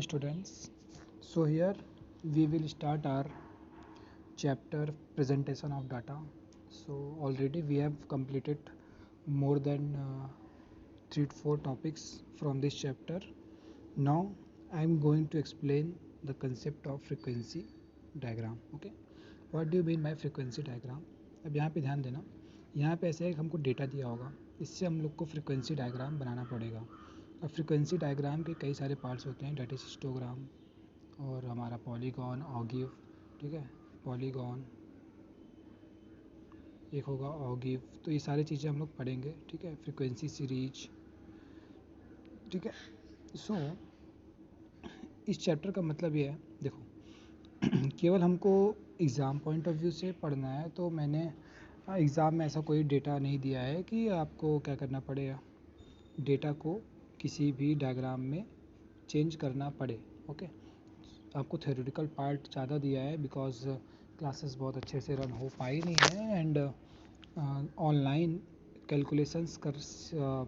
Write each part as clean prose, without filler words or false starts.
students. So here we will start our chapter presentation of data. So already we have completed more than 3 to 4 topics from this chapter. Now I am going to explain the concept of frequency diagram. Okay, what do you mean by frequency diagram? अब यहाँ पे ध्यान देना, यहाँ पे ऐसे है कि हमको डेटा दिया होगा, इससे हम लोग को फ्रीक्वेंसी डायग्राम बनाना पड़ेगा। अब फ्रीक्वेंसी डायग्राम के कई सारे पार्ट्स होते हैं, डेट इज हिस्टोग्राम और हमारा पॉलीगॉन, ऑगिव, ठीक है, पॉलीगॉन एक होगा, ऑगिव, तो ये सारी चीज़ें हम लोग पढ़ेंगे, ठीक है, फ्रीक्वेंसी सीरीज, ठीक है। सो इस चैप्टर का मतलब ये है, देखो केवल हमको एग्ज़ाम पॉइंट ऑफ व्यू से पढ़ना है, तो मैंने एग्ज़ाम में ऐसा कोई डेटा नहीं दिया है कि आपको क्या करना पड़ेगा, डेटा को किसी भी डायग्राम में चेंज करना पड़े। ओके, आपको थ्योरेटिकल पार्ट ज़्यादा दिया है बिकॉज क्लासेस बहुत अच्छे से रन हो पाई नहीं है एंड ऑनलाइन कैलकुलेशंस कर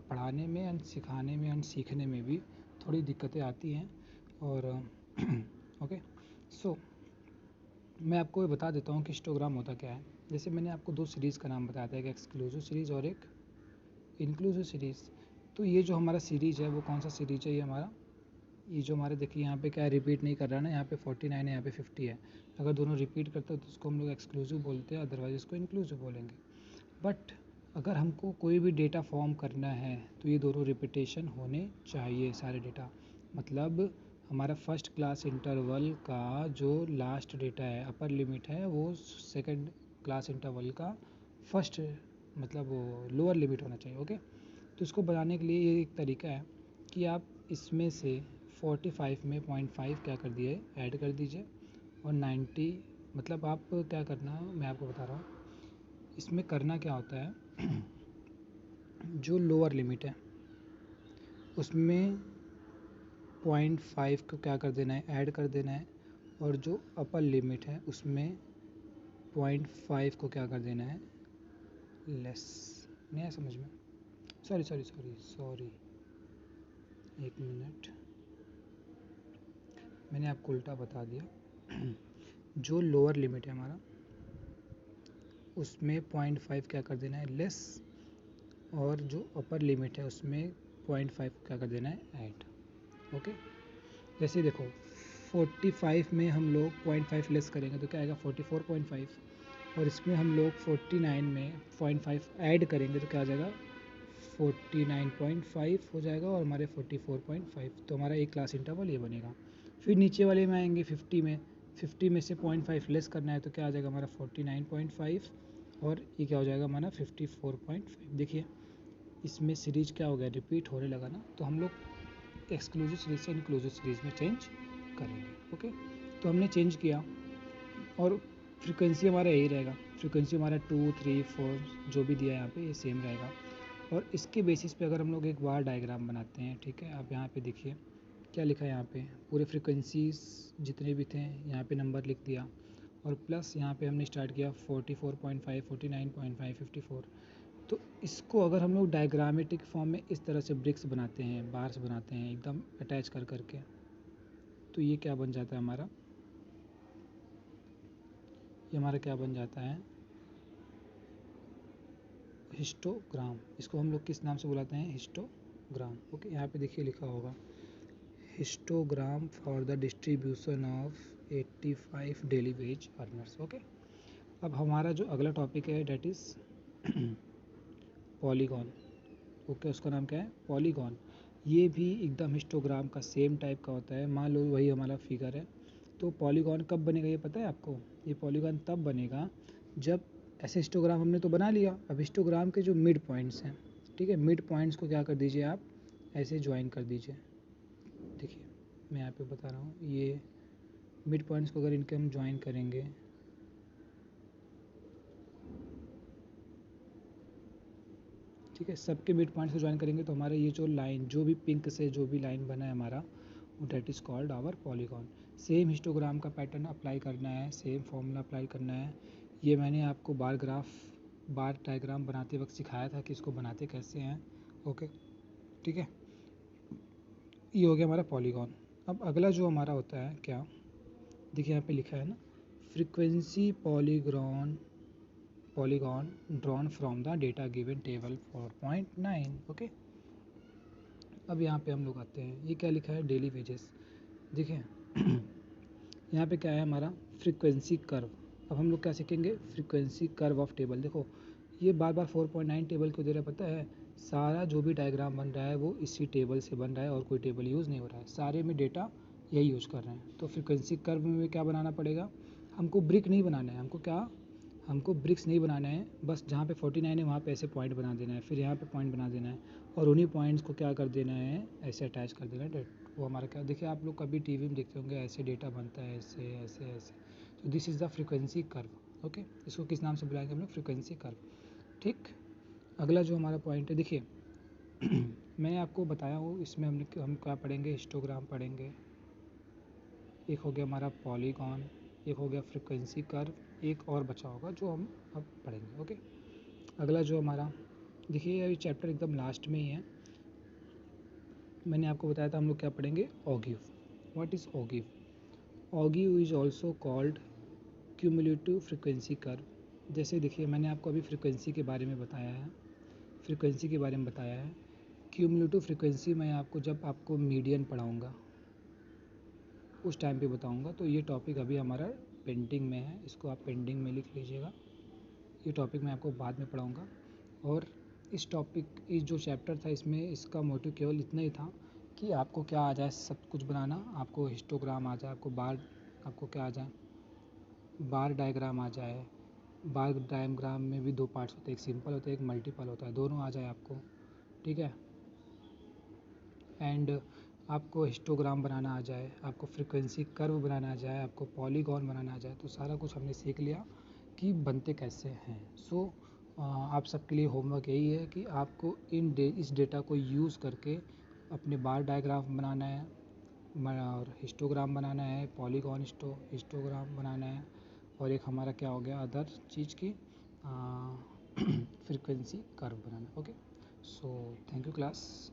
पढ़ाने में एंड सिखाने में एंड सीखने में भी थोड़ी दिक्कतें आती हैं। और ओके, सो मैं आपको ये बता देता हूँ कि हिस्टोग्राम होता क्या है। जैसे मैंने आपको 2 सीरीज़ का नाम बताया था, एक एक्सक्लूसिव सीरीज़ और एक इंक्लूसिव सीरीज़। तो ये जो हमारा सीरीज़ है वो कौन सा सीरीज़ है, ये जो हमारे देखिए यहाँ पे क्या रिपीट नहीं कर रहा है ना, यहाँ पे 49 है, यहाँ पे 50 है। अगर दोनों रिपीट करते हैं तो उसको हम लोग एक्सक्लूसिव बोलते हैं, अदरवाइज इसको इंक्लूसिव बोलेंगे। बट अगर हमको कोई भी डेटा फॉर्म करना है तो ये दोनों रिपीटेशन होने चाहिए सारे डेटा। मतलब हमारा फर्स्ट क्लास इंटरवल का जो लास्ट डेटा है, अपर लिमिट है, वो सेकंड क्लास इंटरवल का फर्स्ट मतलब वो लोअर लिमिट होना चाहिए। ओके, तो इसको बनाने के लिए ये एक तरीका है कि आप इसमें से 45 में 0.5 क्या कर दिए, ऐड कर दीजिए, और 90 मतलब आप क्या करना, मैं आपको बता रहा हूँ इसमें करना क्या होता है। जो लोअर लिमिट है उसमें 0.5 को क्या कर देना है, ऐड कर देना है, और जो अपर लिमिट है उसमें 0.5 को क्या कर देना है, लेस। नहीं आया समझ में? सॉरी, एक मिनट, मैंने आपको उल्टा बता दिया। जो लोअर लिमिट है हमारा उसमें 0.5 क्या कर देना है, लेस, और जो अपर लिमिट है उसमें 0.5 क्या कर देना है, ऐड। ओके, जैसे देखो 45 में हम लोग 0.5 लेस करेंगे तो क्या आएगा 44.5, और इसमें हम लोग 49 में 0.5 ऐड करेंगे तो क्या आ जाएगा 49.5 हो जाएगा, और हमारे 44.5, तो हमारा एक क्लास इंटरवल ये बनेगा। फिर नीचे वाले में आएंगे 50 में से 0.5 लेस करना है तो क्या आ जाएगा हमारा 49.5, और ये क्या हो जाएगा हमारा 54.5। देखिए इसमें सीरीज क्या हो गया, रिपीट होने लगा ना, तो हम लोग एक्सक्लूसिव सीरीज से इंक्लूसिव सीरीज में चेंज करेंगे। ओके, तो हमने चेंज किया और फ्रीक्वेंसी हमारा यही रहेगा, फ्रीक्वेंसी हमारा 2, 3, 4 जो भी दिया है यहाँ पे ये सेम रहेगा। और इसके बेसिस पे अगर हम लोग एक बार डायग्राम बनाते हैं, ठीक है, आप यहाँ पे देखिए क्या लिखा है, यहाँ पे पूरे फ्रीक्वेंसीज जितने भी थे यहाँ पे नंबर लिख दिया, और प्लस यहाँ पे हमने स्टार्ट किया 44.5, 49.5, 54। तो इसको अगर हम लोग डायग्रामेटिक फॉर्म में इस तरह से ब्रिक्स बनाते हैं, बार्स बनाते हैं एकदम अटैच कर करके, तो ये क्या बन जाता है हमारा, ये हमारा क्या बन जाता है, हिस्टोग्राम। इसको हम लोग किस नाम से बुलाते हैं, हिस्टोग्राम। ओके, यहाँ पे देखिए लिखा होगा histogram for the distribution of 85 daily veg earners. Okay, अब हमारा जो अगला टॉपिक है डेट इज़ पॉलीगॉन। ओके, उसका नाम क्या है, पॉलीगॉन। ये भी एकदम हिस्टोग्राम का सेम टाइप का होता है। मान लो वही हमारा फिगर है, तो पॉलीगॉन कब बनेगा ये पता है आपको, ये पॉलीगॉन तब बनेगा जब ऐसे हिस्टोग्राम हमने तो बना लिया, अब हिस्टोग्राम के जो मिड पॉइंट्स हैं, ठीक है, मिड पॉइंट्स को क्या कर दीजिए आप, ऐसे ज्वाइन कर दीजिए। देखिए मैं यहाँ पे बता रहा हूँ, ये मिड पॉइंट्स को अगर इनके हम ज्वाइन करेंगे, ठीक है, सबके मिड पॉइंट से ज्वाइन करेंगे तो हमारा ये जो लाइन, जो भी पिंक से जो भी लाइन बना है हमारा, that is called our polygon. Same histogram का पैटर्न अप्लाई करना है, सेम फॉर्मूला अप्लाई करना है। ये मैंने आपको बार डायग्राम बनाते वक्त सिखाया था कि इसको बनाते कैसे हैं। ओके, ठीक है, ये हो गया हमारा पॉलीगॉन। अब अगला जो हमारा होता है क्या, देखिए यहाँ पे लिखा है ना, frequency polygon drawn from the data given table 4.9। Okay, अब यहाँ पे हम लोग आते हैं, ये क्या लिखा है, डेली वेजेस। देखिए यहाँ पे क्या है हमारा, फ्रीक्वेंसी कर्व। अब हम लोग क्या सीखेंगे, फ्रीक्वेंसी कर्व ऑफ टेबल। देखो ये बार बार 4.9 टेबल क्यों दे रहा है पता है, सारा जो भी डायग्राम बन रहा है वो इसी टेबल से बन रहा है और कोई टेबल यूज़ नहीं हो रहा है, सारे में डेटा यही यूज़ कर रहे हैं। तो फ्रीक्वेंसी कर्व में क्या बनाना पड़ेगा, हमको ब्रिक नहीं बनाना है, हमको ब्रिक्स नहीं बनाना है, बस जहाँ पे 49 है वहाँ पे ऐसे पॉइंट बना देना है, फिर यहाँ पे पॉइंट बना देना है और उन्हीं पॉइंट्स को क्या कर देना है, ऐसे अटैच कर देना है। वो हमारा क्या, देखिए आप लोग कभी टीवी में देखते होंगे ऐसे डेटा बनता है, ऐसे ऐसे ऐसे। तो this is the frequency curve. Okay, इसको किस नाम से बुलाएंगे हम लोग, फ्रीक्वेंसी कर्व। ठीक, अगला जो हमारा पॉइंट है, देखिए मैंने आपको बताया हूँ इसमें हम क्या पढ़ेंगे, हिस्टोग्राम पढ़ेंगे, एक हो गया हमारा पॉलीगॉन, एक हो गया फ्रीक्वेंसी कर्व, एक और बचा होगा जो हम अब पढ़ेंगे। ओके, अगला जो हमारा, देखिए ये चैप्टर एकदम लास्ट में ही है, मैंने आपको बताया था हम लोग क्या पढ़ेंगे, ogive. What is ogive, ogive is also called cumulative frequency curve. जैसे देखिए मैंने आपको अभी फ्रीक्वेंसी के बारे में बताया है, क्यूमुलेटिव फ्रीक्वेंसी मैं आपको जब आपको मीडियन पढ़ाऊँगा उस टाइम पे बताऊँगा। तो ये टॉपिक अभी हमारा पेंडिंग में है, इसको आप पेंडिंग में लिख लीजिएगा, ये टॉपिक मैं आपको बाद में पढ़ाऊँगा। और इस जो चैप्टर था इसमें इसका मोटिव केवल इतना ही था कि आपको क्या आ जाए सब कुछ बनाना, आपको हिस्टोग्राम आ जाए, आपको क्या आ जाए, बार डायग्राम आ जाए। बार डायग्राम में भी दो पार्ट्स होते हैं, एक सिंपल होता है, एक मल्टीपल होता है, दोनों आ जाए आपको, ठीक है। एंड आपको हिस्टोग्राम बनाना आ जाए, आपको फ्रीक्वेंसी कर्व बनाना आ जाए, आपको पॉलीगॉन बनाना आ जाए, तो सारा कुछ हमने सीख लिया कि बनते कैसे हैं। सो आप सबके लिए होमवर्क यही है कि आपको इस डेटा को यूज़ करके अपने बार डायग्राम बनाना है और हिस्टोग्राम बनाना है, पॉलीगॉन हिस्टोग्राम बनाना है, और एक हमारा क्या हो गया अदर चीज़ की frequency curve banana. Okay, so thank you class.